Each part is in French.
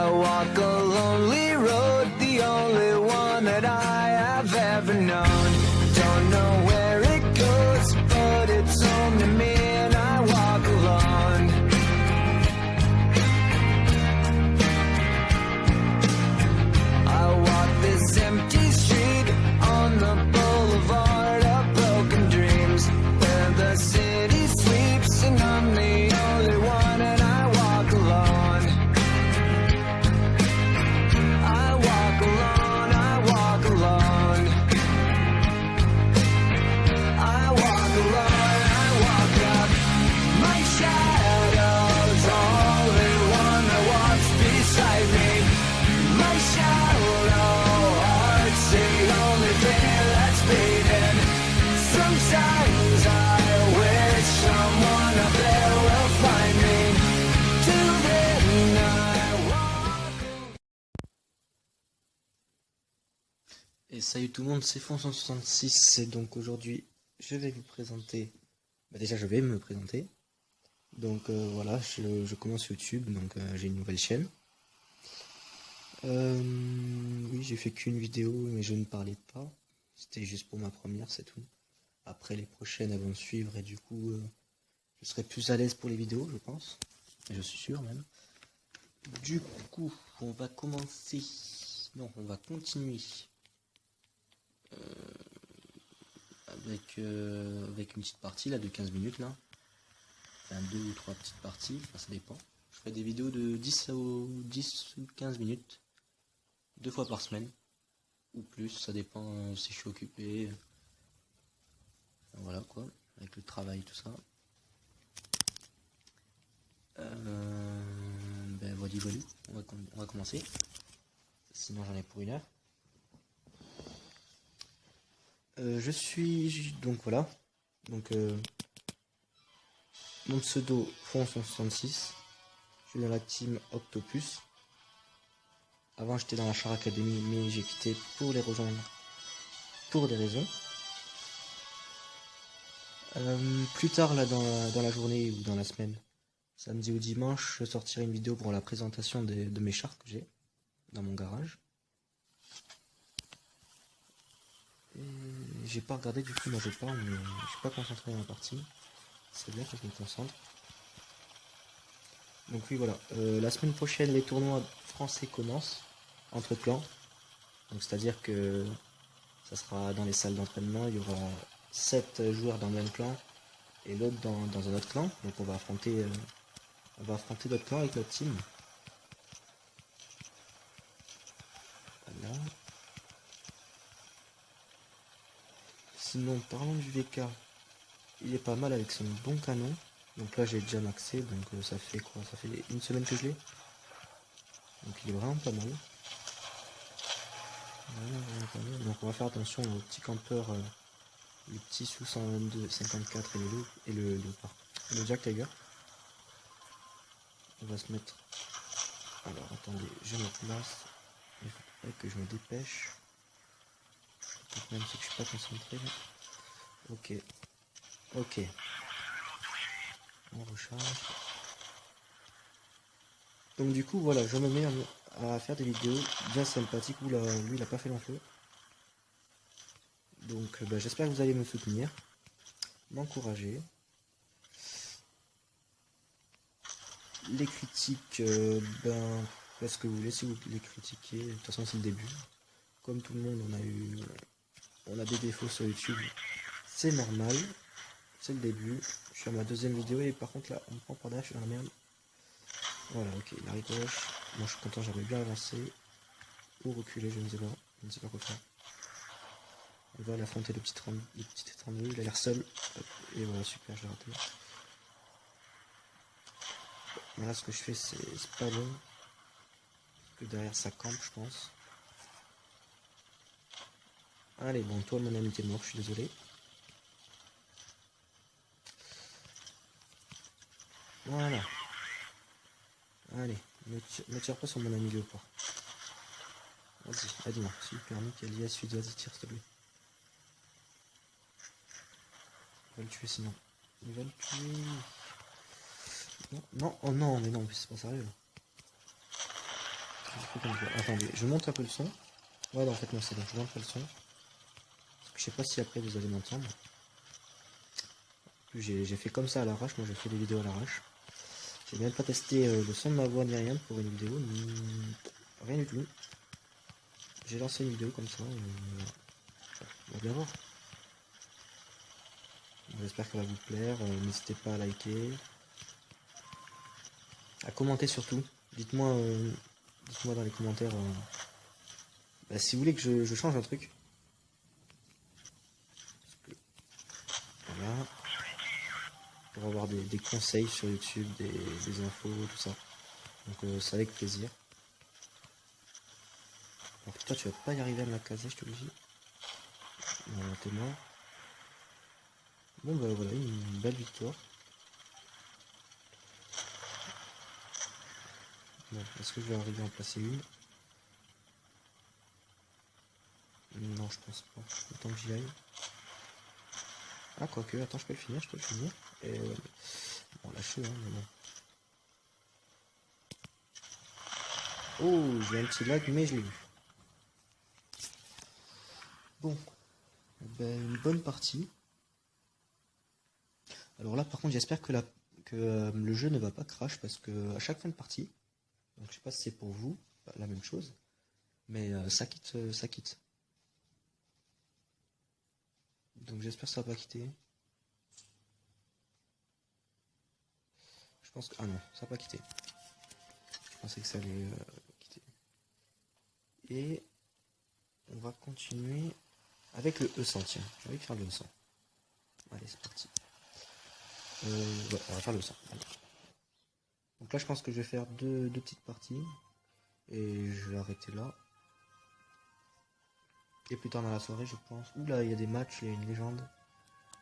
I walk a lonely road, the only one that I have ever known. Don't know where it goes, but it's home to me and I walk alone. I walk this empty street on the boulevard of broken dreams, where the city sleeps and I'm the only one and I walk alone. I walk alone, I walk alone. I walk alone, I walk up. My shadow's the only one that walks beside me. My shallow heart's the only thing that's beating. Sometimes I wish someone up there will find me. Till then I walk. Et salut tout le monde, c'est Fon166 et donc aujourd'hui je vais vous présenter, déjà je vais me présenter. Donc voilà, je commence YouTube, donc j'ai une nouvelle chaîne. Oui, j'ai fait qu'une vidéo mais je ne parlais pas, c'était juste pour ma première, c'est tout. Après les prochaines elles vont suivre et du coup je serai plus à l'aise pour les vidéos, je pense, je suis sûr même. Du coup on va commencer, non on va continuer avec une petite partie là de 15 minutes là, enfin 2 ou 3 petites parties, enfin ça dépend. Je ferai des vidéos de 10 ou 15 minutes, 2 fois par semaine ou plus, ça dépend si je suis occupé, voilà quoi, avec le travail tout ça. Ben voilà, on va commencer, sinon j'en ai pour 1 heure. Je suis donc voilà, donc mon pseudo Fon166, je suis dans la team Octopus. Avant j'étais dans la Char Academy mais j'ai quitté pour les rejoindre pour des raisons. Plus tard là dans la journée ou dans la semaine, samedi ou dimanche, je sortirai une vidéo pour la présentation de mes chars que j'ai dans mon garage. J'ai pas regardé du coup, moi je parle mais je suis pas concentré dans la partie. C'est bien que je me concentre. Donc oui voilà, la semaine prochaine les tournois français commencent entre clans. Donc c'est à dire que ça sera dans les salles d'entraînement, il y aura 7 joueurs dans le même clan et l'autre dans un autre clan. Donc on va affronter notre clan avec notre team. Voilà. Sinon, parlons du VK, il est pas mal avec son bon canon. Donc là, j'ai déjà maxé, donc ça fait quoi? Ça fait 1 semaine que je l'ai. Donc il est vraiment pas mal. Vraiment pas mal. Donc on va faire attention aux petits campeurs, les petits sous 122, 54 et le Jack Tiger. On va se mettre... Alors attendez, je me place. Il faudrait que je me dépêche. Même si je suis pas concentré là. Ok. Ok. On recharge. Donc du coup voilà, je me mets à faire des vidéos bien sympathiques. Oula, lui il a pas fait long feu. Donc j'espère que vous allez me soutenir, m'encourager. Les critiques, faites ce que vous voulez si vous les critiquez. De toute façon c'est le début. Comme tout le monde on a des défauts sur YouTube. C'est normal. C'est le début. Je suis à ma 2e vidéo et par contre là on me prend par derrière, je suis dans la merde. Voilà, ok, il arrive gauche. Moi je suis content, j'avais bien avancé. Ou reculer, je ne sais pas. Je ne sais pas quoi faire. On va l'affronter le petit 32, il a l'air seul. Et voilà, super, j'ai raté. Voilà, ce que je fais c'est pas bon. Parce que derrière ça campe, je pense. Allez, bon, toi mon ami t'es mort, je suis désolé. Voilà. Allez, ne tire pas sur mon ami Léopard. Vas-y, aide-moi, s'il te permet, qu'elle y a suite, vas-y, tire s'il te plaît. Il va le tuer sinon. Il va le tuer. Non, non, oh non, mais non, c'est pas sérieux. Attendez, je monte un peu le son. Ouais, non, en fait, non, c'est bon, je monte pas le son. Parce que je sais pas si après vous allez m'entendre. J'ai fait comme ça à l'arrache, moi j'ai fait des vidéos à l'arrache. J'ai même pas testé le son de ma voix ni rien pour une vidéo, rien du tout. J'ai lancé une vidéo comme ça, on va bien voir. J'espère qu'elle va vous plaire, n'hésitez pas à liker, à commenter surtout. Dites-moi dans les commentaires bah, si vous voulez que je change un truc. Voilà. Pour avoir des conseils sur YouTube, des infos, tout ça. Donc c'est avec plaisir. Alors toi tu vas pas y arriver à me la caser, je te le dis. Non, t'es mort. Bon bah voilà, une belle victoire. Bon, est-ce que je vais arriver à en placer une? Non, je pense pas. Autant que j'y aille. Ah, quoique, attends, je peux le finir, je peux le finir. Et bon, lâchez, hein, mais bon. Oh, j'ai un petit lag, mais je l'ai vu. Bon, ben, une bonne partie. Alors là, par contre, j'espère que, le jeu ne va pas crash parce que à chaque fin de partie, donc je sais pas si c'est pour vous, la même chose, mais ça quitte, ça quitte. Donc j'espère que ça va pas quitter. Je pense que... Ah non, ça va pas quitter. Je pensais que ça allait quitter. Et on va continuer avec le E100, tiens. J'ai envie de faire le E100. Allez, c'est parti. Ouais, on va faire le E100. Allez. Donc là, je pense que je vais faire deux petites parties. Et je vais arrêter là. Et plus tard dans la soirée, je pense. Ouh là, il y a des matchs, il y a une légende.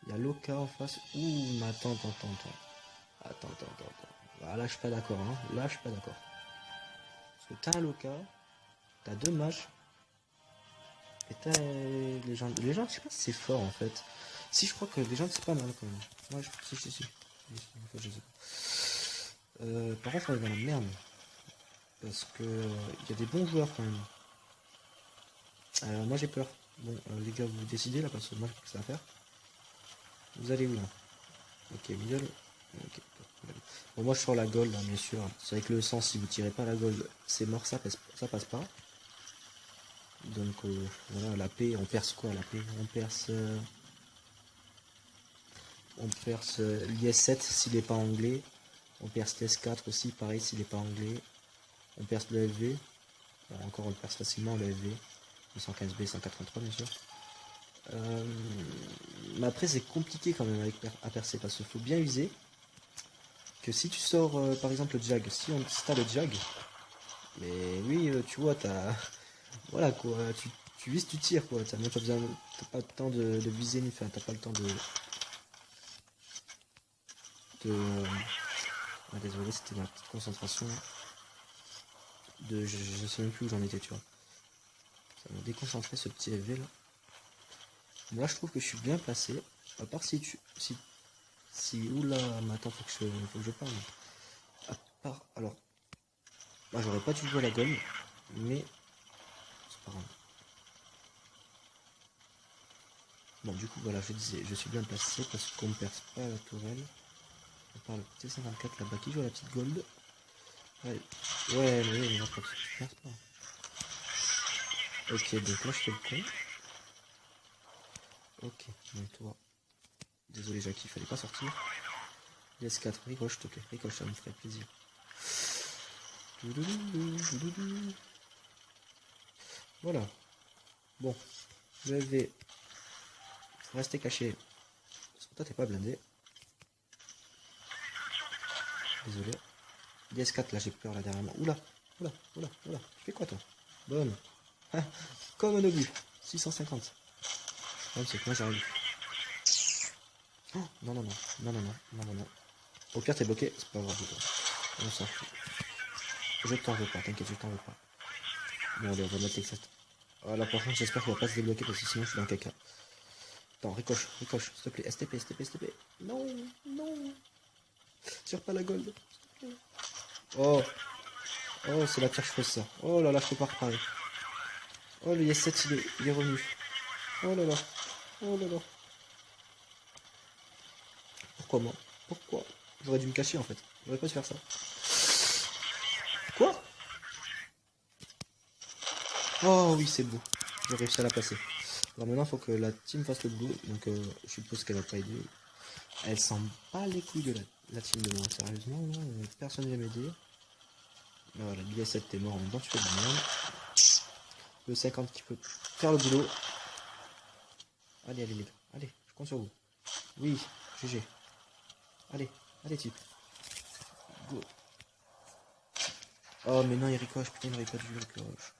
Il y a Loka en face. Ouh, mais attends. Attends. Ah, là, je suis pas d'accord, hein. Là, je suis pas d'accord. Parce que t'as un Loka, t'as deux matchs. Et t'as les gens, je sais pas si c'est fort en fait. Si, je crois que les gens c'est pas mal quand même. Moi, si. En fait, je sais pas. Par contre, on est dans la merde. Parce que il y a des bons joueurs quand même. Moi, j'ai peur. Bon, les gars, vous décidez là parce que moi, j'ai que ça à faire. Vous allez où là? Ok, middle. Ok. Bon, moi, je sors la gold, hein, bien sûr. C'est avec le sang, si vous tirez pas la gold, c'est mort, ça passe pas. Donc voilà, la paix, on perce quoi la paix? On perce l'IS7 s'il n'est pas anglais. On perce l'S4 aussi, pareil s'il n'est pas anglais. On perce le FV. Bon, encore on le perce facilement le FV. 215B, 183 bien sûr. Mais après c'est compliqué quand même à percer parce qu'il faut bien user. Que si tu sors par exemple le Jag, si t'as le Jag, mais oui tu vois t'as... Voilà quoi, tu vises, tu tires quoi, t'as même pas besoin, t'as pas le temps de viser ni faire, t'as pas le temps de... Ah, désolé, c'était ma petite concentration. Je sais même plus où j'en étais, tu vois. Ça m'a déconcentré ce petit FV là. Moi je trouve que je suis bien placé. À part si oula, mais attends, faut que je parle. À part, alors, moi j'aurais pas dû jouer à la gomme, mais c'est pas grave. Bon, du coup, voilà, je disais, je suis bien placé parce qu'on ne perce pas à la tourelle. On parle le T54 là-bas qui joue à la petite gold. Ouais, mais non, je perce pas. Ok, donc là je fais le con. Ok, donc toi. Désolé Jackie, il fallait pas sortir. S4, ricoche, ok, ricoche, ça me ferait plaisir. Voilà. Bon, le LV. Faut rester caché. Parce que toi t'es pas blindé. Désolé. DS4 là j'ai peur là derrière moi. Oula. Tu fais quoi toi? Bonne. Comme un obus. 650. Le problème c'est que moi j'arrive. Oh, non. Au pire t'es bloqué, c'est pas grave du tout. On s'en fout. Je t'en veux pas, t'inquiète, je t'en veux pas. Bon allez, on va mettre l'excès. Oh, là par contre j'espère qu'il va pas se débloquer parce que sinon je suis dans le caca. Attends, ricoche, s'il te plaît. STP. Non. Tire pas la gold. Oh. Oh, c'est la pire chose ça. Oh là là, je peux pas reparler. Oh, le IS-7, il est revenu. Oh là là. Oh là là. Pourquoi moi? Pourquoi? J'aurais dû me cacher en fait. J'aurais pas dû faire ça. Quoi? Oh oui, c'est beau. J'ai réussi à la passer. Alors maintenant, il faut que la team fasse le boulot. Donc, je suppose qu'elle va pas aider. Elle s'en bat les couilles de la team de moi. Sérieusement, là, personne ne vient m'aider. Voilà, l'IS-7 t'es mort en même temps, tu fais du mal. Le 50 qui peut faire le boulot. Allez, allez, les gars. Allez, je compte sur vous. Oui, GG. Allez, allez, type. Go. Oh, mais non, il ricoche. Putain, il ricoche du ricoche.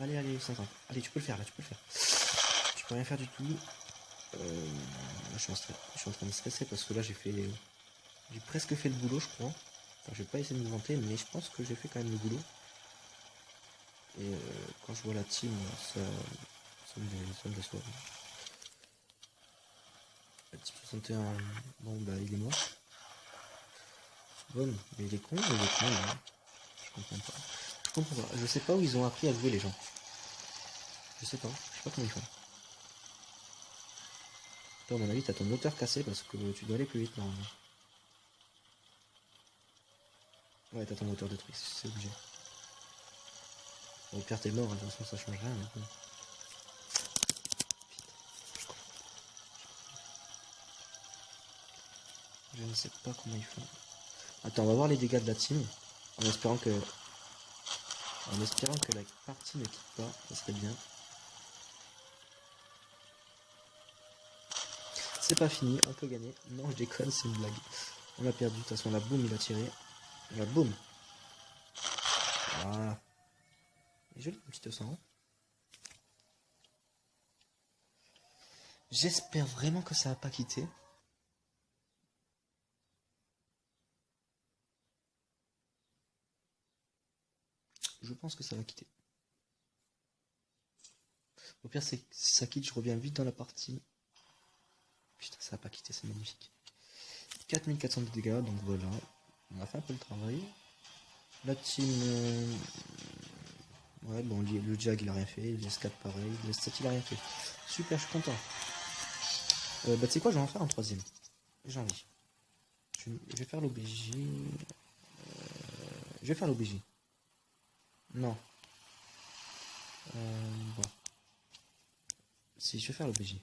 Allez, allez, 50. Allez, tu peux le faire, là, tu peux le faire. Tu peux rien faire du tout. Je suis en train de stresser parce que là, j'ai presque fait le boulot, je crois. Enfin, je vais pas essayer de me vanter, mais je pense que j'ai fait quand même le boulot. Et quand je vois la team, ça me déçoit. La team 61, bon, bah, il est mort. Bon, mais il est con, hein. Je comprends pas. Je comprends pas. Je sais pas où ils ont appris à jouer les gens. Je sais pas comment ils font. Toi, à mon avis, t'as ton moteur cassé parce que tu dois aller plus vite normalement. Ouais, t'as ton moteur détruit, c'est obligé. Au pire, t'es mort, de toute façon, ça change rien. Mais bon. Je ne sais pas comment ils font. Attends, on va voir les dégâts de la team. En espérant que la partie ne quitte pas, ça serait bien. C'est pas fini, on peut gagner. Non, je déconne, c'est une blague. On a perdu, de toute façon, la boum, il a tiré. La boum. Voilà. Joli, une petite 100. J'espère vraiment que ça va pas quitter. Je pense que ça va quitter. Au pire, si ça quitte, je reviens vite dans la partie. Putain, ça va pas quitter, c'est magnifique. 4400 de dégâts, donc voilà. On a fait un peu le travail. La team... ouais, bon, le Jag, il a rien fait. Le S4, pareil. Le S7, il a rien fait. Super, je suis content. Bah, tu sais quoi, je vais en faire un troisième. J'ai envie. Je vais faire l'OBJ. Je vais faire l'OBJ. Non. Bon. Si, je vais faire l'OBJ.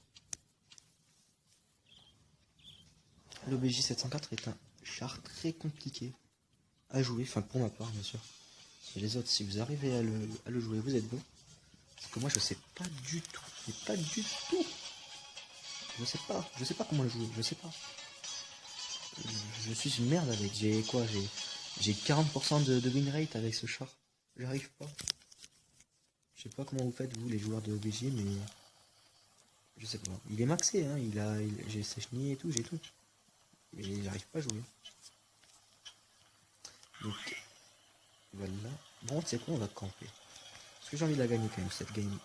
L'OBJ 704 est un char très compliqué à jouer. Enfin, pour ma part, bien sûr. Et les autres, si vous arrivez à le jouer, vous êtes bon. Parce que moi, je sais pas du tout. Mais pas du tout. Je sais pas comment le jouer. Je sais pas. Je suis une merde avec. J'ai quoi? J'ai 40% de win rate avec ce char. J'arrive pas. Je sais pas comment vous faites, vous, les joueurs de OBJ, mais... Je sais pas. Il est maxé, hein. J'ai Sechny et tout, j'ai tout. Mais j'arrive pas à jouer. Donc... Voilà. Bon, tu sais quoi, on va camper. Parce que j'ai envie de la gagner quand même, cette game.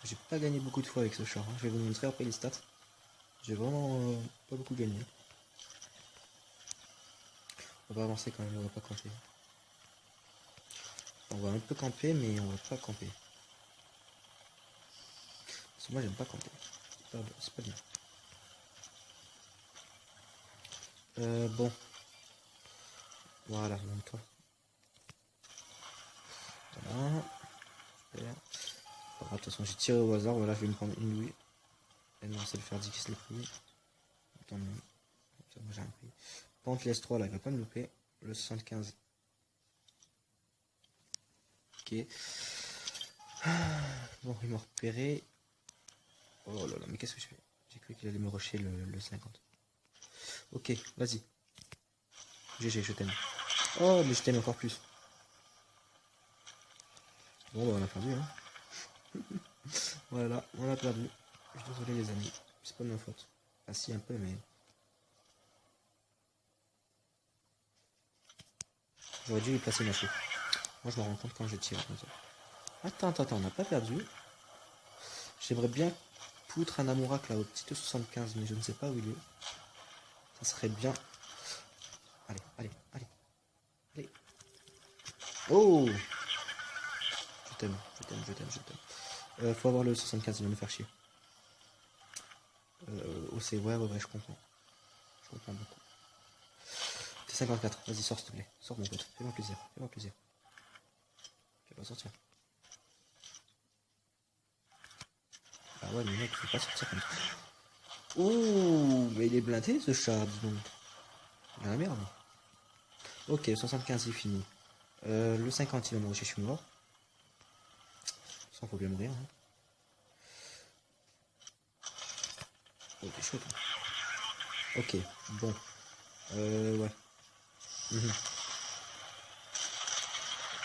J'ai pas gagné beaucoup de fois avec ce char. Hein. Je vais vous montrer après les stats. J'ai vraiment pas beaucoup gagné. On va avancer quand même, on va pas camper. On va un peu camper, mais on va pas camper. Parce que moi j'aime pas camper. C'est pas bien. Bon. Voilà, monte-toi. Voilà. Super. De toute façon, j'ai tiré au hasard. Voilà, je vais me prendre une louille. Et non, c'est le faire 10 qui se l'est pris. Attends, mais... moi j'ai un prix. Par contre, l'S3 là, il va pas me louper. Le 75. Ok. Bon, il m'a repéré. Oh là là, mais qu'est-ce que je fais? J'ai cru qu'il allait me rusher le 50. Ok, vas-y. GG, je t'aime. Oh, mais je t'aime encore plus. Bon, bah, on a perdu, hein. Voilà, on a perdu. Je suis désolé, les amis. C'est pas de ma faute. Ah, si, un peu, mais... J'aurais dû lui placer ma chute. Moi, je me rends compte quand je tire comme ça. Attends, on n'a pas perdu. J'aimerais bien poutre un Amourac là au petit 75, mais je ne sais pas où il est. Ça serait bien. Allez. Oh, je t'aime, je t'aime, je t'aime, je t'aime. Faut avoir le 75, il va me faire chier. OC, ouais, je comprends. Je comprends beaucoup. C'est 54, vas-y, sors s'il te plaît. Sors mon pote, fais-moi plaisir, fais-moi plaisir. Tu vas pas sortir. Ah ouais, mais mec, faut pas sortir comme ça. Oh, mais il est blindé ce chat, dis donc. Il a la merde. Ok, 75 c'est fini. Le 50 il va mourir, je suis mort. Sans faut bien mourir. Hein. Oh, t'es chaud toi. Ok, bon. Ouais. Mhm.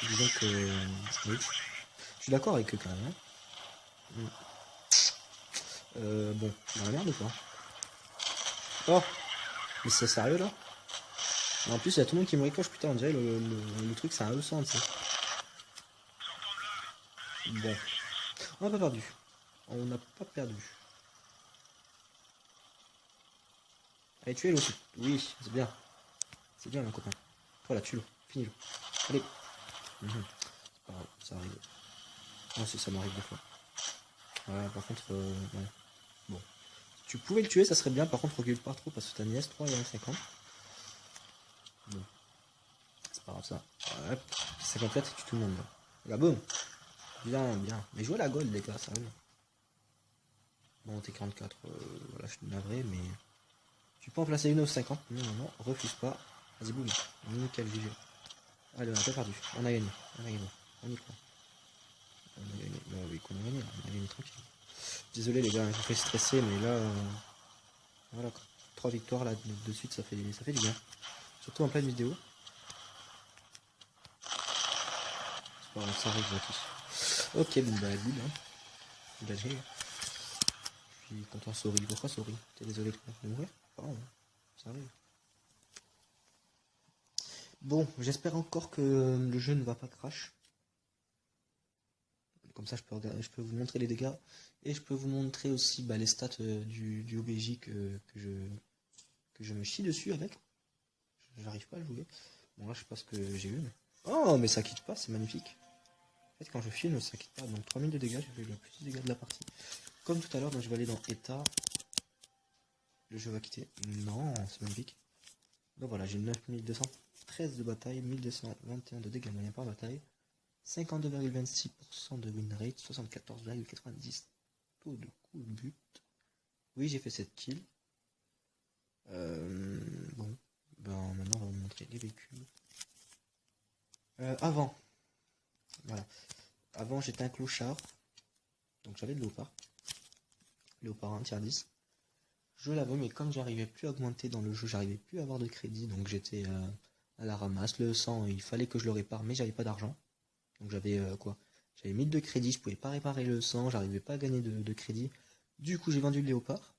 Disons que... oui. Je suis d'accord avec eux quand même. Hein. Mm. Bon, dans la merde ou pas? Oh, mais c'est sérieux là? En plus, il y a tout le monde qui me ricoche, putain, on dirait le truc, c'est un E100, tu sais. Bon, on n'a pas perdu. On n'a pas perdu. Allez, tuez-le aussi. Oui, c'est bien. C'est bien, mon copain. Voilà, tue-le. Finis-le. Allez. Mhm. C'est pas grave, ça arrive. Moi aussi, ça m'arrive des fois. Ouais, par contre, ouais. Bon. Si tu pouvais le tuer, ça serait bien. Par contre, recule pas trop parce que t'as mis S3 et S50. Bon. C'est pas grave, ça. Ouais. 54, tu tue tout le monde, là. Là, boum. Bien, bien. Mais jouez la gold, les gars, sérieux. Bon, t'es 44, voilà, je suis navré, mais... Tu peux en placer une au 50. Non, non, non, refuse pas. Vas-y, boum. Nickel, GG. Allez, on a pas perdu. On a gagné. On a gagné. On y croit. On a gagné. Bah oui, qu'on a gagné. On a gagné tranquille. Désolé, les gars, je vous fais stresser, mais là... voilà, 3 victoires, là, de suite, ça fait du bien. Surtout en pleine vidéo. C'est pas grave, ça arrive à tous. Ok, bon, bah, good, hein. Engagé. Je suis content, sorry. Pourquoi sorry? T'es désolé de mourir? Pardon, hein. Ça arrive. Bon, j'espère encore que le jeu ne va pas crash. Comme ça, je peux vous montrer les dégâts. Et je peux vous montrer aussi bah, les stats du OBJ que je me chie dessus avec. J'arrive pas à le jouer. Bon, là, je sais pas ce que j'ai eu. Mais... oh, mais ça quitte pas, c'est magnifique. En fait, quand je filme, ça quitte pas. Donc, 3000 de dégâts, j'ai fait le plus de dégâts de la partie. Comme tout à l'heure, donc je vais aller dans état. Le jeu va quitter. Non, c'est magnifique. Donc voilà, j'ai 9213 de bataille, 1221 de dégâts moyens par bataille, 52,26% de win rate, 74,90 taux de coup de but. Oui, j'ai fait 7 kills. Bon, ben maintenant on va vous montrer les véhicules. Avant, voilà. Avant j'étais un clochard, donc j'avais le léopard 1 tier 10. Je l'avais, mais comme j'arrivais plus à augmenter dans le jeu, j'arrivais plus à avoir de crédit, donc j'étais à la ramasse. Le sang, il fallait que je le répare, mais j'avais pas d'argent. Donc j'avais quoi? J'avais 1000 de crédit, je pouvais pas réparer le sang, j'arrivais pas à gagner de crédit. Du coup, j'ai vendu le léopard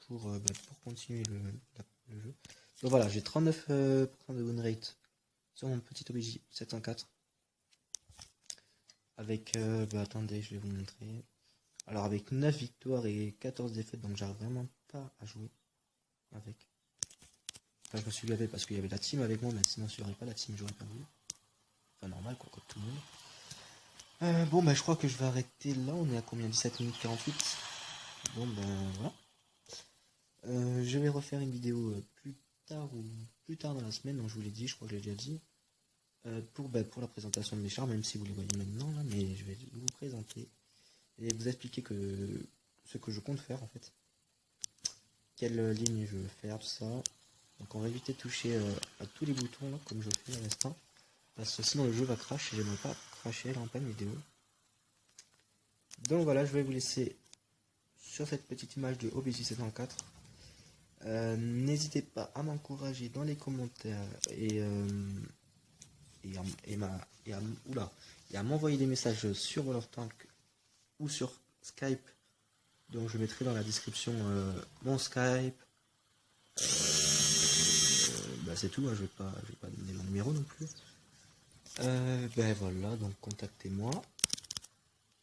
pour continuer le jeu. Donc voilà, j'ai 39% de win rate sur mon petit OBJ 704. Avec, attendez, je vais vous montrer. Alors avec 9 victoires et 14 défaites, donc j'arrive vraiment pas à jouer avec. Enfin, je me suis gavé parce qu'il y avait la team avec moi, mais sinon s'il n'y aurait pas la team, j'aurais perdu. Enfin normal quoi, comme tout le monde. Bon bah je crois que je vais arrêter là, on est à combien? 17 minutes 48. Bon ben voilà. Je vais refaire une vidéo plus tard dans la semaine, donc je vous l'ai dit, je crois que je l'ai déjà dit. Pour la présentation de mes chars, même si vous les voyez maintenant là, mais je vais vous présenter et vous expliquer ce que je compte faire en fait. Quelle ligne je veux faire, tout ça. Donc on va éviter de toucher à tous les boutons là, comme je fais à l'instant. Parce que sinon le jeu va crash et j'aimerais pas crasher là en pleine vidéo. Donc voilà, je vais vous laisser sur cette petite image de OBJ 704. N'hésitez pas à m'encourager dans les commentaires et à m'envoyer des messages sur World of Tank ou sur Skype. Donc je mettrai dans la description mon Skype. C'est tout, hein, je vais pas donner mon numéro non plus. Voilà, donc contactez-moi.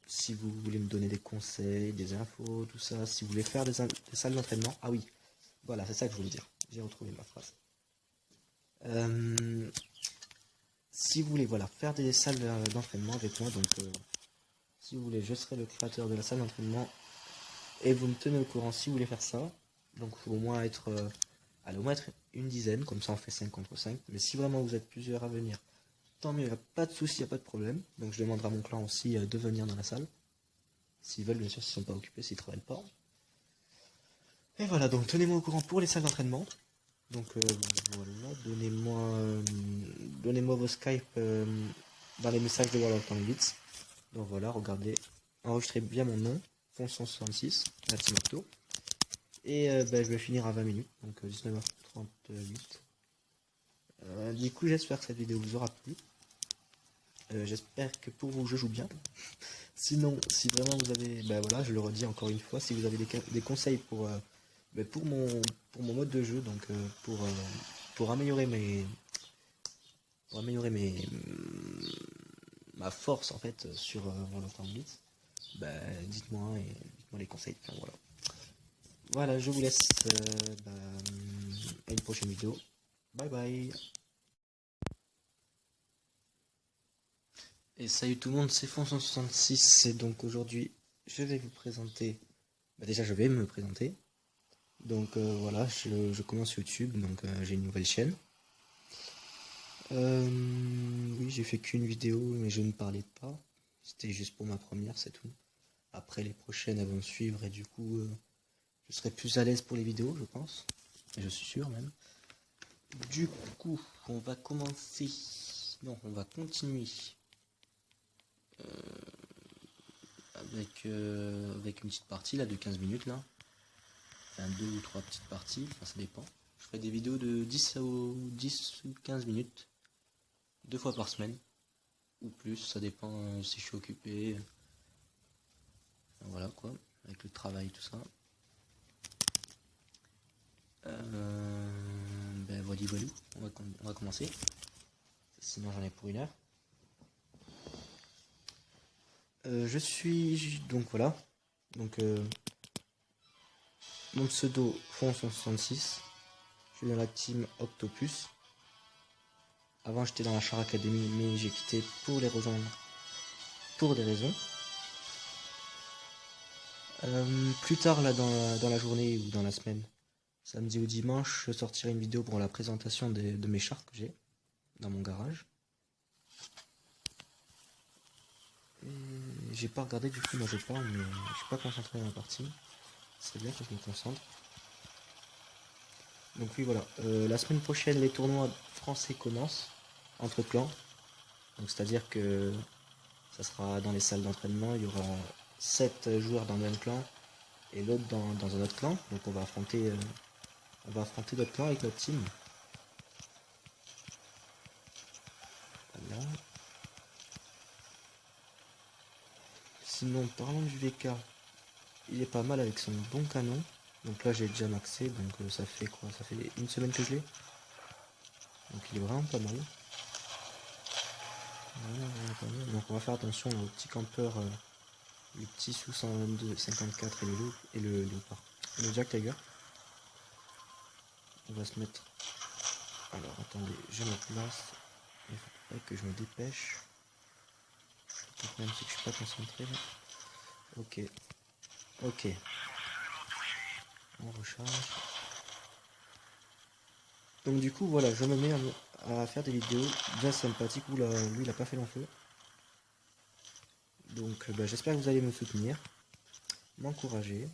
Si vous voulez me donner des conseils, des infos, tout ça, si vous voulez faire des salles d'entraînement. Ah oui, voilà, c'est ça que je voulais dire. J'ai retrouvé ma phrase. si vous voulez voilà, faire des salles d'entraînement avec moi, donc si vous voulez, je serai le créateur de la salle d'entraînement et vous me tenez au courant si vous voulez faire ça. Donc il faut au moins être, allez, au moins être une dizaine, comme ça on fait 5 contre 5. Mais si vraiment vous êtes plusieurs à venir, tant mieux, il n'y a pas de souci, il n'y a pas de problème. Donc je demanderai à mon clan aussi de venir dans la salle. S'ils veulent, bien sûr, s'ils ne sont pas occupés, s'ils ne travaillent pas. Et voilà, donc tenez-moi au courant pour les salles d'entraînement. Donc voilà, donnez-moi vos Skype dans les messages de World of Tanks. Donc voilà, regardez, enregistrez bien mon nom, Fon166, la Team Octo. Et je vais finir à 20 minutes, donc 19h38. Du coup, j'espère que cette vidéo vous aura plu. J'espère que pour vous, je joue bien. Sinon, si vraiment vous avez, voilà, je le redis encore une fois, si vous avez des conseils pour mon mode de jeu, donc pour améliorer ma force en fait sur World of Tanks, dites-moi les conseils. Enfin, voilà. Voilà, je vous laisse à une prochaine vidéo. Bye bye. Et salut tout le monde, c'est Fon166 et donc aujourd'hui je vais vous présenter. Déjà je vais me présenter. Donc voilà, je commence YouTube, donc j'ai une nouvelle chaîne. Oui, j'ai fait qu'une vidéo mais je ne parlais pas. C'était juste pour ma première, c'est tout. Après les prochaines elles vont suivre et du coup je serai plus à l'aise pour les vidéos, je pense. Et je suis sûr même. Du coup, on va commencer. Non, on va continuer. Avec une petite partie là de 15 minutes là. Enfin 2 ou 3 petites parties, enfin ça dépend. Je ferai des vidéos de 10 ou 15 minutes. 2 fois par semaine. Ou plus, ça dépend si je suis occupé. Enfin, voilà quoi, avec le travail tout ça. Voilà, on va commencer. Sinon j'en ai pour 1 heure. Je suis donc voilà. Donc mon pseudo Fon166. Je suis dans la team Octopus. Avant j'étais dans la Char Academy mais j'ai quitté pour les rejoindre pour des raisons. Plus tard là dans la journée ou dans la semaine, samedi ou dimanche, je sortirai une vidéo pour la présentation de mes chars que j'ai dans mon garage. J'ai pas regardé du coup, moi je parle mais je suis pas concentré dans la partie. C'est bien que je me concentre. Donc oui voilà, la semaine prochaine les tournois français commencent entre clans. Donc c'est à dire que ça sera dans les salles d'entraînement, il y aura 7 joueurs dans le même clan et l'autre dans un autre clan. Donc on va affronter d'autres clans avec notre team. Voilà. Sinon parlons du VK, il est pas mal avec son bon canon. Donc là j'ai déjà maxé, donc ça fait quoi? Ça fait 1 semaine que je l'ai. Donc il est vraiment pas mal. Vraiment pas mal. Donc on va faire attention aux petits campeurs, les petits sous 122, 54 et le Jack Tiger. On va se mettre. Alors attendez, je me place. Il faut que je me dépêche. Même si je suis pas concentré là. Ok. Ok. On recharge. Donc du coup voilà, je me mets à faire des vidéos bien sympathiques. Oula, lui il a pas fait long feu. Donc j'espère que vous allez me soutenir, m'encourager.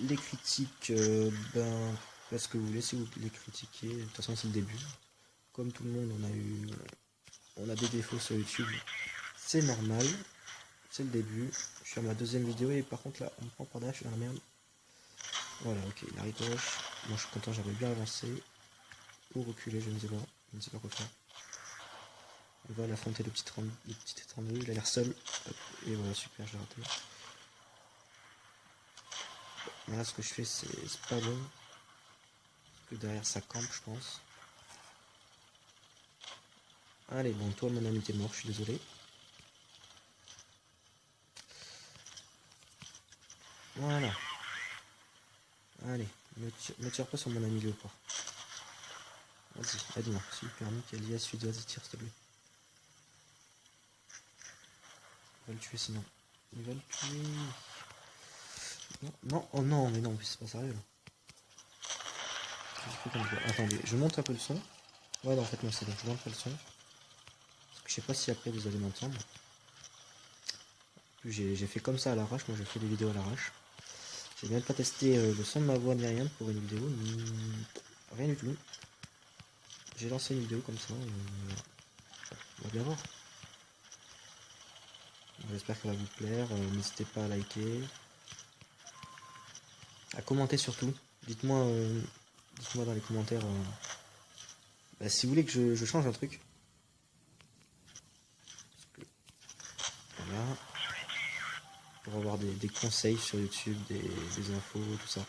Les critiques, parce que vous voulez, si vous les critiquez, de toute façon c'est le début. Comme tout le monde, on a des défauts sur YouTube. C'est normal, c'est le début. Je suis à ma 2e vidéo et par contre là, on me prend par derrière, je suis dans la merde. Voilà, ok, il arrive gauche. Moi je suis content, j'avais bien avancé. Ou reculer, je ne sais pas quoi faire. On va l'affronter le petit 32, il a l'air seul. Hop, et voilà, super, j'ai raté. Voilà, ce que je fais, c'est pas bon. Parce que derrière ça campe, je pense. Allez, bon, toi, mon ami, t'es mort, je suis désolé. Voilà. Allez, ne tire pas sur mon ami léopard. Vas-y, aide-moi. Super nickel. Yes, suite, vas-y, tire s'il te plaît. Il va le tuer sinon. Il va le tuer. Non, non, oh non, mais non, c'est pas sérieux là. Attendez, je monte un peu le son. Ouais, non, en fait, non, c'est bon, je monte pas le son. Parce que je sais pas si après vous allez m'entendre. J'ai fait comme ça à l'arrache, moi je fais des vidéos à l'arrache. J'ai même pas testé le son de ma voix ni rien pour une vidéo, rien du tout. J'ai lancé une vidéo comme ça, on va bien voir. J'espère qu'elle va vous plaire, n'hésitez pas à liker, à commenter surtout. Dites-moi dans les commentaires bah, si vous voulez que je change un truc. Voilà. Pour avoir des conseils sur YouTube, des infos, tout ça.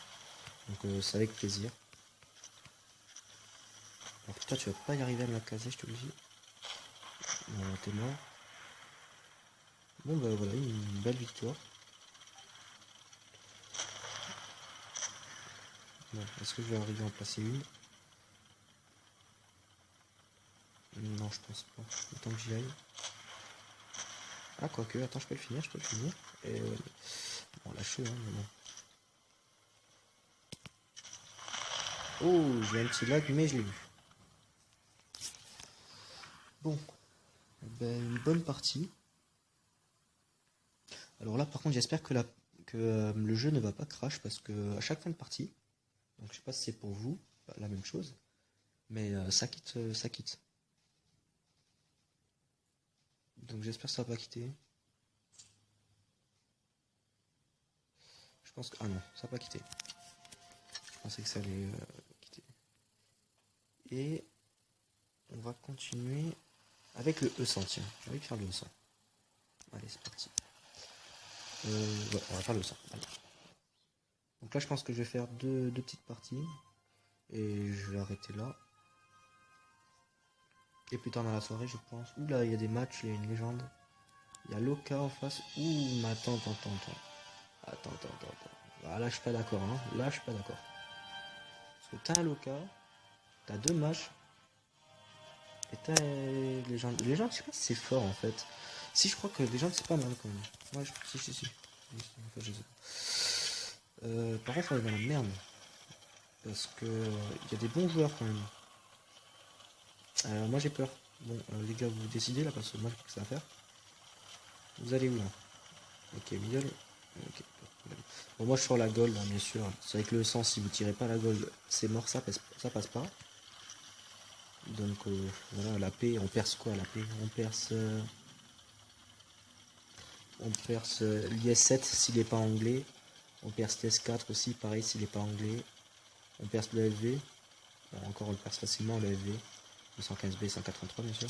Donc c'est avec plaisir. Alors toi tu vas pas y arriver à me la caser, je te le dis. Non, t'es mort. Bon bah voilà, une belle victoire. Bon, est-ce que je vais arriver à en placer une? Non, je pense pas. Autant que j'y aille. Ah, quoique, attends, je peux le finir, je peux le finir. Et bon, lâchez, hein, mais bon. Oh, j'ai un petit lag, mais je l'ai vu. Bon, ben, une bonne partie. Alors là, par contre, j'espère que, le jeu ne va pas crash, parce que à chaque fin de partie, donc je sais pas si c'est pour vous, la même chose, mais ça quitte, ça quitte. Donc j'espère que ça va pas quitter. Je pense que... Ah non, ça va pas quitter. Je pensais que ça allait quitter. Et on va continuer avec le E100, tiens. J'ai envie de faire le E100. Allez, c'est parti. Ouais, on va faire le E100. Allez. Donc là, je pense que je vais faire deux petites parties. Et je vais arrêter là. Et plus tard dans la soirée, je pense. Ouh là, il y a des matchs, il y a une légende. Il y a Loka en face. Ouh, mais attends. Attends. Ah, là, je suis pas d'accord, hein. Là, je suis pas d'accord. Parce que t'as un Loka, t'as deux matchs. Et t'as les gens, je sais pas si c'est fort en fait. Si, je crois que les gens c'est pas mal quand même. Moi, si. En fait, je sais pas. Par contre, on est dans la merde. Parce que il y a des bons joueurs quand même. Moi, j'ai peur. Bon, les gars, vous décidez là parce que moi, j'ai que ça à faire. Vous allez où là? Ok, middle. Ok. Bon, moi, je suis sur la gold, hein, bien sûr. C'est avec le sang, si vous tirez pas la gold, c'est mort, ça passe pas. Donc voilà, la paix, on perce quoi la paix? On perce l'IS7 s'il n'est pas anglais. On perce l'IS4 aussi, pareil s'il n'est pas anglais. On perce le FV. Bon, encore on le perce facilement le FV. 215B, 183 bien sûr.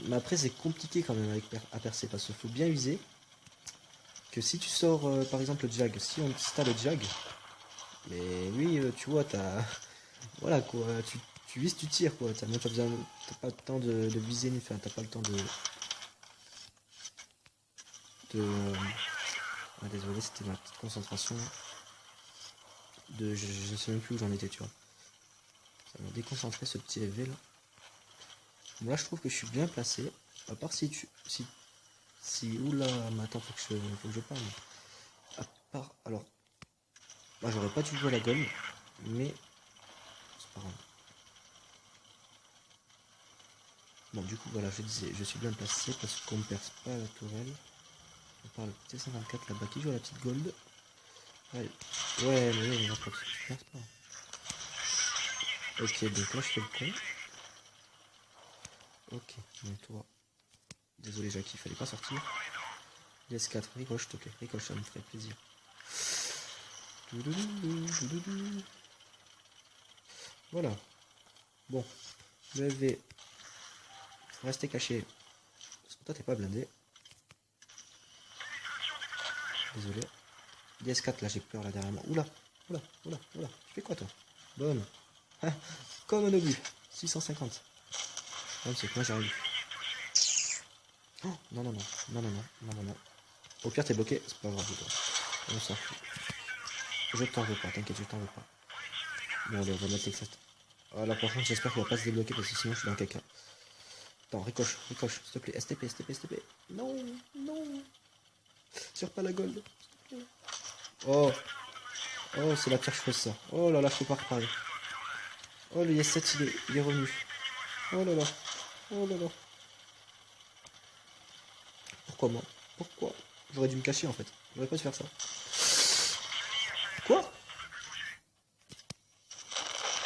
Mais après c'est compliqué quand même à percer parce qu'il faut bien viser. Que si tu sors par exemple le Jag, si t'as le Jag, mais lui tu vois t'as... Voilà quoi, tu vises, tu tires quoi, t'as pas le temps de viser ni faire, t'as pas le temps de... Ah, désolé, c'était ma petite concentration. Je ne sais même plus où j'en étais, tu vois. Ça m'a déconcentré ce petit FV là. Bon, là je trouve que je suis bien placé. À part si oula, mais attends, faut que je parle. À part, alors, moi j'aurais pas dû jouer la gomme, mais c'est pas grave. Bon, du coup, voilà, je disais, je suis bien placé parce qu'on ne perce pas la tourelle. On parle T54 là-bas qui joue à la petite gold. Ouais, mais non, tu perces pas. Ok, donc là je fais le con. Ok, donc toi. Désolé Jackie, il fallait pas sortir. DS4, ricoche, ok, ricoche, ça me ferait plaisir. Voilà. Bon, le LV. Faut rester caché. Parce que toi t'es pas blindé. Désolé. DS4 là j'ai peur là derrière moi. Oula. Tu fais quoi toi? Bonne. Comme un obus. 650. Non, c'est que moi j'arrive. Oh, non. Au pire t'es bloqué, c'est pas grave toi. On s'en fout. Je t'en veux pas, t'inquiète, je t'en veux pas. Bon allez, on va mettre La prochaine, j'espère qu'il va pas se débloquer parce que sinon je suis dans le caca. Attends, ricoche, ricoche, s'il te plaît. STP, STP, STP. Non, non. Tire pas la gold. Oh, oh, c'est la pire chose ça. Oh là là, je peux pas reparler. Oh, le IS-7, il est revenu. Oh là là, oh là là. Pourquoi moi? Pourquoi? J'aurais dû me cacher en fait. J'aurais pas dû faire ça. Quoi?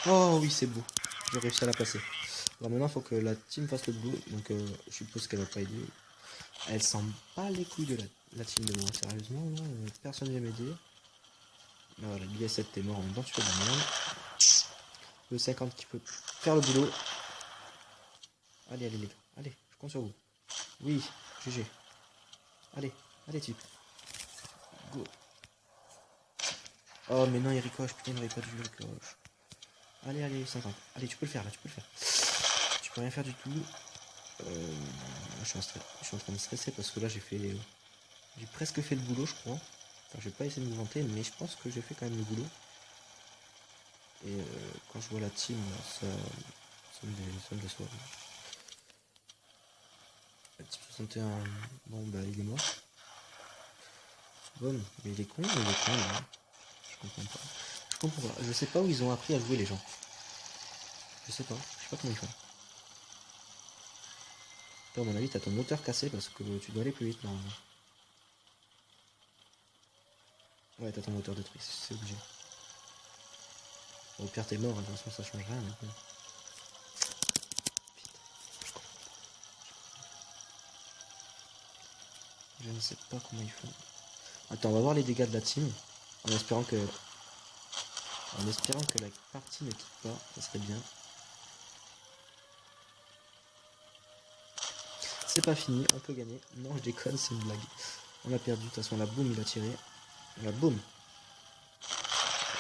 Oh oui, c'est beau. J'ai réussi à la passer. Alors maintenant, il faut que la team fasse le boulot. Donc, je suppose qu'elle va pas aider. Elle s'en bat les couilles de la team de moi. Sérieusement, là, personne ne vient m'aider. Voilà, l'IS7 t'es mort en même temps, tu fais de la merde. Le 50 qui peut faire le boulot. Allez, allez les gars. Allez, je compte sur vous. Oui, GG. Allez, allez type. Go. Oh mais non, il ricoche. Putain, il n'aurait pas dû le ricoche. Allez, allez, 50. Allez, tu peux le faire là, tu peux le faire. Tu peux rien faire du tout. Je suis en train de stresser parce que là j'ai presque fait le boulot, je crois. Enfin, je vais pas essayer de me vanter, mais je pense que j'ai fait quand même le boulot. Et quand je vois la team, ça me déçoit. La team 61, bon bah il est mort. Bon, mais il est con, hein. Je comprends pas. Je comprends pas. Je sais pas où ils ont appris à jouer les gens. Je sais pas comment ils font. Toi, à mon avis, t'as ton moteur cassé parce que tu dois aller plus vite normalement. Ouais, t'as ton moteur détruit, c'est obligé. Au pire, t'es mort, de toute façon, ça change rien maintenant. Je ne sais pas comment ils font. Attends, on va voir les dégâts de la team. En espérant que la partie ne quitte pas, ça serait bien. C'est pas fini, on peut gagner. Non, je déconne, c'est une blague. On a perdu, de toute façon, la boum, il a tiré. La boum.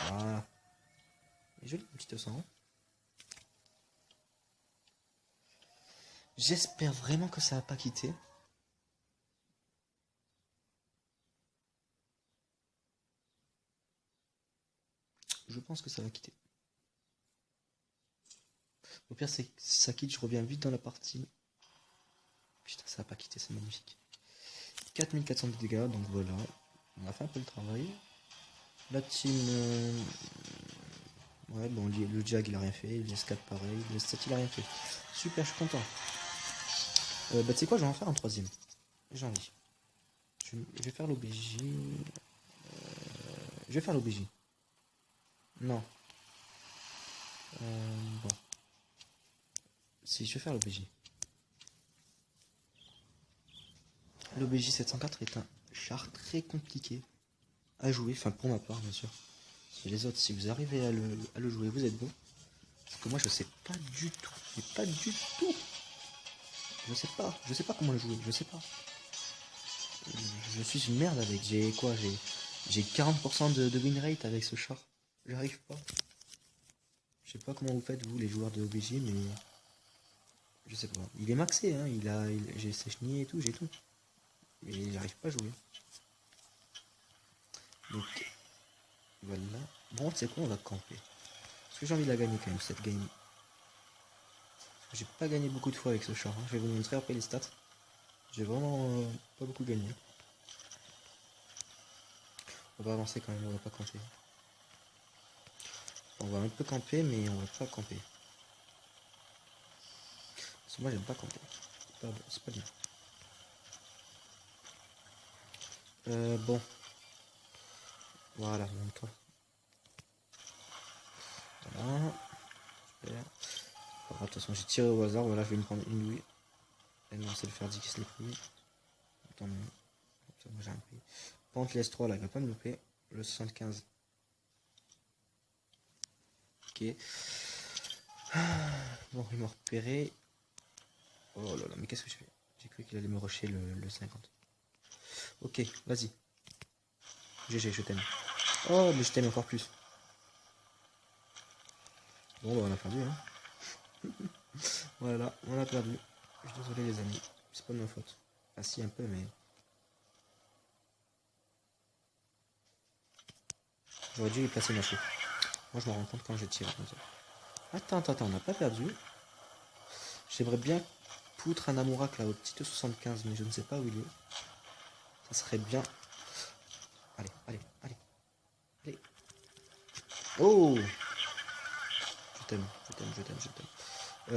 Voilà. Et joli, une petite 100. J'espère vraiment que ça va pas quitter. Je pense que ça va quitter. Au pire, si ça quitte, je reviens vite dans la partie. Putain, ça va pas quitter, c'est magnifique. 4400 de dégâts, donc voilà. On a fait un peu le travail. La team... ouais, bon, le Jag, il a rien fait. Le S4, pareil. Le S7, il a rien fait. Super, je suis content. Bah, tu sais quoi, je vais en faire un troisième. J'ai envie. Je vais faire l'OBJ. Je vais faire l'OBJ. Non. Bon. Si, je vais faire l'OBJ. L'OBJ 704 est un char très compliqué à jouer, enfin pour ma part bien sûr. Et les autres, si vous arrivez à le jouer, vous êtes bon. Parce que moi je sais pas du tout, mais pas du tout. Je sais pas comment le jouer, je sais pas. Je suis une merde avec, j'ai 40% de win rate avec ce char. J'arrive pas. Je sais pas comment vous faites vous les joueurs de OBJ, mais je sais pas. Il est maxé, hein, j'ai séchni et tout, j'ai tout. Mais j'arrive pas à jouer. Donc voilà. Bon, c'est quoi, on va camper. Parce que j'ai envie de la gagner quand même cette game. J'ai pas gagné beaucoup de fois avec ce char. Hein. Je vais vous montrer après les stats. J'ai vraiment pas beaucoup gagné. On va avancer quand même, on va pas camper. On va un peu camper, mais on va pas camper. Parce que moi j'aime pas camper. C'est pas bien. Bon. Voilà, montre-toi. Voilà. Super. De toute façon, j'ai tiré au hasard. Voilà, je vais me prendre une douille. Et non, c'est le faire 10 qui se les premiers. Attends, moi j'ai un prix. Pente les S3 là, il va pas me louper. Le 75. Ok. Bon, il m'a repéré. Oh là là, mais qu'est-ce que je fais? J'ai cru qu'il allait me rusher le 50. Ok, vas-y. GG, je t'aime. Oh, mais je t'aime encore plus. Bon, bah, on a perdu, hein. Voilà, on a perdu. Je suis désolé, les amis. C'est pas de ma faute. Ah, si, un peu, mais. J'aurais dû y placer ma chute. Moi, je me rends compte quand je tire comme ça. Attends, on n'a pas perdu. J'aimerais bien poutre un Amurak là au petit 75, mais je ne sais pas où il est. Ça serait bien. Allez. Oh! Je t'aime.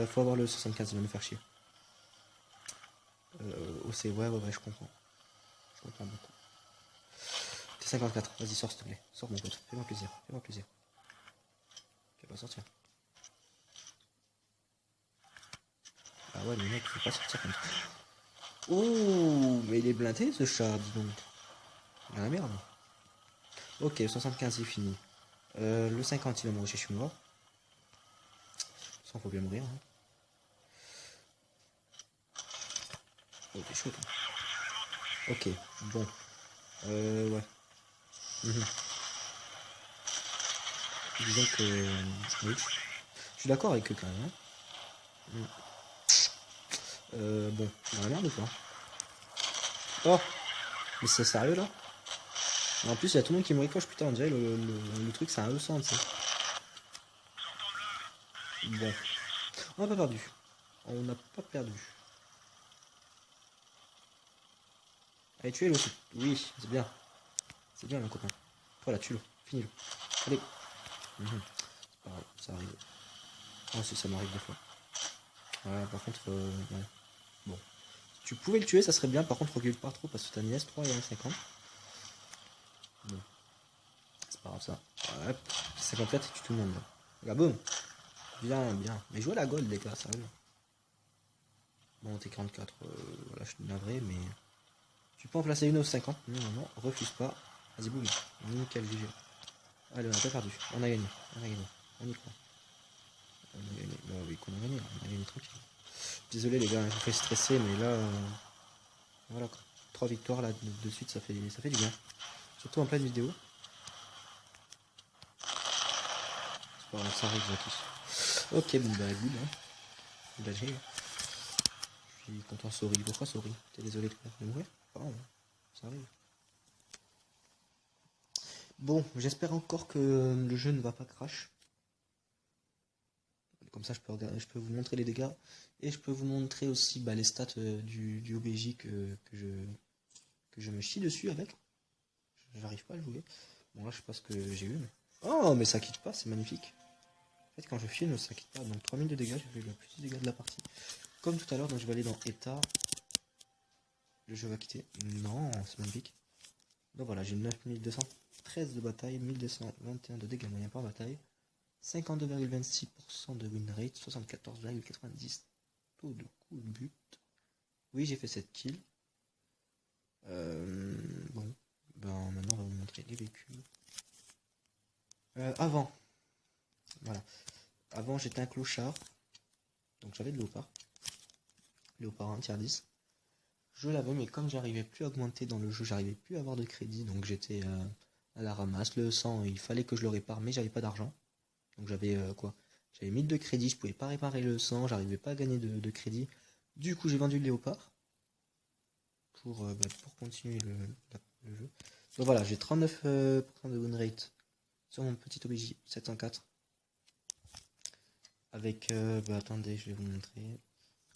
Faut avoir le 75, il va nous faire chier. OC, ouais, je comprends. Je comprends beaucoup. T54, vas-y, sors s'il te plaît. Sors mon pote, fais-moi plaisir. Tu vas pas sortir. Ah ouais, mais mec, faut pas sortir comme ça. Oh, mais il est blindé ce chat, dis donc. Il a la merde. Ok, 75 c'est fini. Le 50 il va mourir chez Chumor. Sans problème mourir. Hein. Oh, t'es chaud toi. Ok, bon. Ouais. Mhm. Disons que... oui. Je suis d'accord avec eux quand même. Hein. Bon, dans la merde ou quoi? Oh! Mais c'est sérieux là? En plus, il y a tout le monde qui me ricoche, putain, on dirait le truc, c'est un E100, tu sais. Bon. On n'a pas perdu. On n'a pas perdu. Allez, tuez-le aussi. Oui, c'est bien. C'est bien, mon copain. Voilà, tue-le. Finis-le. Allez. C'est pas grave, ça arrive. Ah, si, ça m'arrive des fois. Ouais, par contre, ouais. Bon. Si tu pouvais le tuer, ça serait bien. Par contre, recule pas trop parce que t'as une S3 et un 50. Bon. C'est pas grave ça. Ouais, 54, tu tue tout le monde. Là. Regarde, boum. Bien. Mais jouez à la gold, les gars, sérieux. Bon, t'es 44, voilà, je suis navré, mais... Tu peux en placer une au 50. Non, refuse pas. Vas-y, boum. Nickel, GG. Allez, on a pas perdu. On a gagné. On y croit. On a gagné. Bah oui, qu'on a gagné. On a gagné tranquille. Désolé, les gars, je vous fais stresser, mais là... voilà, quoi. 3 victoires, là, de suite, ça fait du bien. Surtout en pleine vidéo. C'est pas grave, ça arrive à tous. Ok, bon, bah, good, hein. Engagé. Je suis content, sorry. Pourquoi sorry? T'es désolé de mourir? Oh, ça arrive. Bon, j'espère encore que le jeu ne va pas crash. Comme ça, je peux vous montrer les dégâts. Et je peux vous montrer aussi les stats du OBJ que je me chie dessus avec. J'arrive pas à le jouer. Bon, là, je sais pas ce que j'ai eu. Mais... oh, mais ça quitte pas, c'est magnifique. En fait, quand je filme, ça quitte pas. Donc, 3000 de dégâts, j'ai fait le plus de dégâts de la partie. Comme tout à l'heure, donc je vais aller dans état. Le jeu va quitter. Non, c'est magnifique. Donc voilà, j'ai 9213 de bataille, 1221 de dégâts moyens par bataille, 52,26% de win rate, 74,90 taux de coup de but. Oui, j'ai fait 7 kills. Bon, ben maintenant on va vous montrer les véhicules. Avant, voilà. Avant j'étais un clochard, donc j'avais de Léopard 1 tier 10. Je l'avais, mais comme j'arrivais plus à augmenter dans le jeu, j'arrivais plus à avoir de crédit, donc j'étais à la ramasse. Le 100, il fallait que je le répare, mais j'avais pas d'argent. Donc j'avais quoi? J'avais 1000 de crédit, je pouvais pas réparer le 100, j'arrivais pas à gagner de crédit. Du coup, j'ai vendu le Léopard pour continuer le jeu. Donc voilà, j'ai 39% de win rate sur mon petit OBJ 704. Avec, attendez, je vais vous montrer.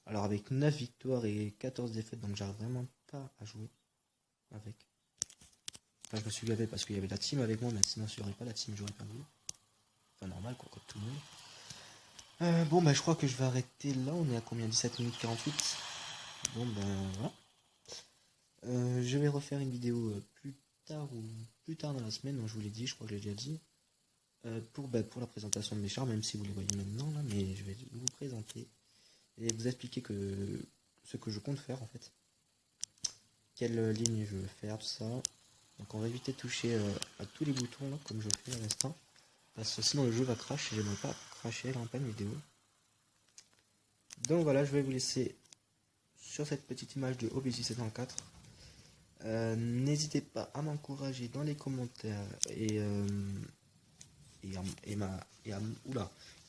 Alors avec 9 victoires et 14 défaites, donc j'arrive vraiment pas à jouer avec. Enfin, je me suis gavé parce qu'il y avait la team avec moi, mais sinon s'il n'y aurait pas la team, j'aurais perdu. Enfin normal quoi, comme tout le monde. Bon je crois que je vais arrêter là, on est à combien? 17 minutes 48. Bon voilà. Je vais refaire une vidéo plus tard dans la semaine, donc je vous l'ai dit, je crois que je l'ai déjà dit. Pour la présentation de mes chars, même si vous les voyez maintenant là, mais je vais vous présenter et vous expliquer ce que je compte faire en fait. Quelle ligne je veux faire, tout ça. Donc on va éviter de toucher à tous les boutons là, comme je fais à l'instant. Parce que sinon le jeu va crash et j'aimerais pas crasher en pleine vidéo. Donc voilà, je vais vous laisser sur cette petite image de OBJ 704. N'hésitez pas à m'encourager dans les commentaires et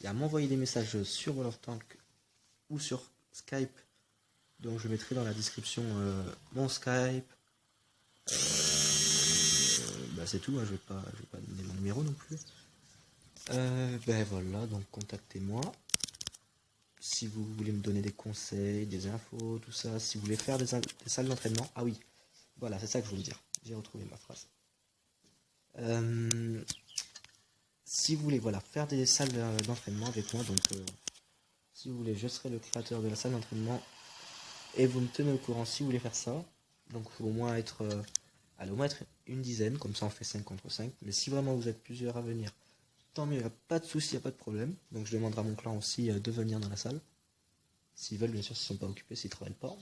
à m'envoyer des messages sur World of Tanks ou sur Skype. Donc je mettrai dans la description mon Skype. C'est tout, hein, je vais pas donner mon numéro non plus. Ben voilà, donc contactez-moi. Si vous voulez me donner des conseils, des infos, tout ça, si vous voulez faire des salles d'entraînement. Ah oui, voilà, c'est ça que je voulais dire. J'ai retrouvé ma phrase. Si vous voulez voilà, faire des salles d'entraînement avec moi, donc si vous voulez, je serai le créateur de la salle d'entraînement et vous me tenez au courant si vous voulez faire ça. Donc il faut au moins être, allez, au moins être une dizaine, comme ça on fait 5 contre 5. Mais si vraiment vous êtes plusieurs à venir, tant mieux, il n'y a pas de souci, il n'y a pas de problème. Donc je demanderai à mon clan aussi de venir dans la salle. S'ils veulent, bien sûr, s'ils ne sont pas occupés, s'ils ne travaillent pas.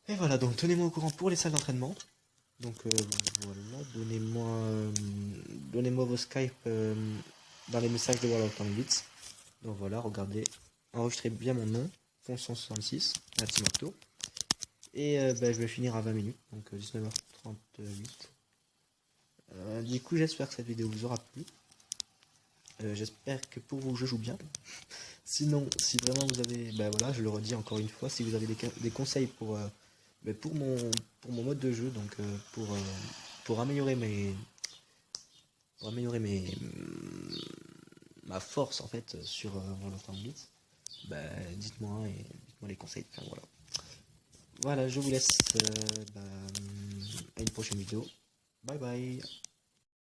Et voilà, donc tenez-moi au courant pour les salles d'entraînement. Donc voilà, donnez-moi vos Skype dans les messages de World of Tanks. Donc voilà, regardez, enregistrez bien mon nom, Fonson66, la Team Octo. Et je vais finir à 20 minutes, donc 19h38. Du coup, j'espère que cette vidéo vous aura plu. J'espère que pour vous, je joue bien. Sinon, si vraiment vous avez, voilà, je le redis encore une fois, si vous avez des conseils pour mon mode de jeu, donc pour améliorer ma force en fait sur World of Tanks, dites-moi et dites-moi les conseils. Enfin, voilà. Voilà, je vous laisse à une prochaine vidéo. Bye bye.